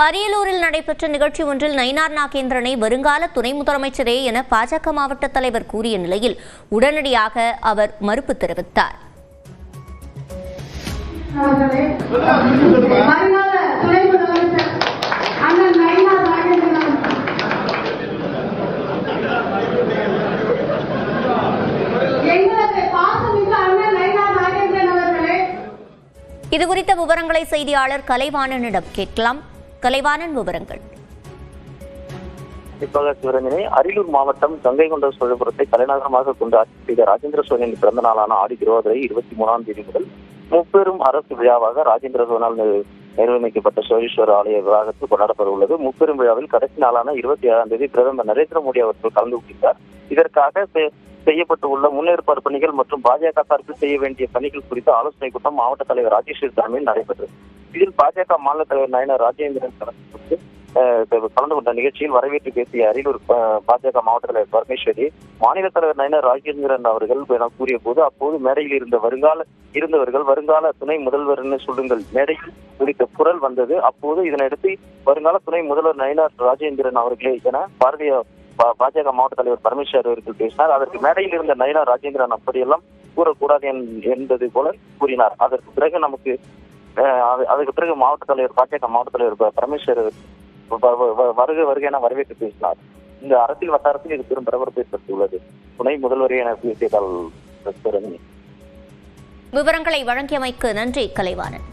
அரியலூரில் நடைபெற்ற நிகழ்ச்சி ஒன்றில் நயினார் நாகேந்திரனை வருங்கால துணை முதலமைச்சரே என பாஜக மாவட்ட தலைவர் கூறிய நிலையில் உடனடியாக அவர் மறுப்பு தெரிவித்தார். இதுகுறித்த விவரங்களை செய்தியாளர் கலைவாணனிடம் கேட்கலாம். கலைவாணன், விவரங்கள். அரியலூர் மாவட்டம் கங்கை கொண்ட சோழபுரத்தை தலைநகரமாக கொண்டு ஆட்சி செய்த ராஜேந்திர சோழனின் பிறந்த நாளான ஆடி திருவாதிரை 23ஆம் தேதி முதல் முப்பெரும் அரசு விழாவாக ராஜேந்திர சோழனால் நிர்வகிக்கப்பட்ட சோழீஸ்வரர் ஆலய விவாகத்தில் கொண்டாடப்பட உள்ளது. முப்பெரும் விழாவில் கடைசி நாளான 27ஆம் தேதி பிரதமர் நரேந்திர மோடி அவர்கள் கலந்து கொண்டார். இதற்காக செய்யப்பட்டு உள்ள முன்னேற்பாடு பணிகள் மற்றும் பாஜக சார்பில் செய்ய வேண்டிய பணிகள் குறித்த ஆலோசனை கூட்டம் மாவட்ட தலைவர் ராஜேஷ் தலைமையில் நடைபெற்றது. இதில் பாஜக மாநில தலைவர் நயினார் ராஜேந்திரன் கலந்து கொண்ட நிகழ்ச்சியில் வரவேற்று பேசிய அரியலூர் பாஜக மாவட்ட தலைவர் பரமேஸ்வரி, மாநில தலைவர் நயினார் ராஜேந்திரன் அவர்கள் கூறிய போது அப்போது மேடையில் இருந்தவர்கள் வருங்கால துணை முதல்வர் சொல்லுங்கள் மேடையில் குறித்த குரல் வந்தது. அப்போது இதனையடுத்து வருங்கால துணை முதல்வர் நயினார் ராஜேந்திரன் அவர்களே என பாஜக மாவட்ட தலைவர் பரமேஸ்வர் அவர்கள் பேசினார். அதற்கு மேடையில் இருந்த நயினார் ராஜேந்திரன் அப்படியெல்லாம் கூறக்கூடாது என்பது போல கூறினார். அதற்கு பிறகு மாவட்ட தலைவர் பாஜக மாவட்ட தலைவர் பரமேஸ்வர் வருக என வரவேற்று பேசினார். இந்த அரசியல் வட்டாரத்தில் இது பெரும் பரபரப்பை ஏற்படுத்தியுள்ளது. துணை முதல்வர் என பேசியதால் விவரங்களை வழங்கியமைக்கு நன்றி கலைவாணன்.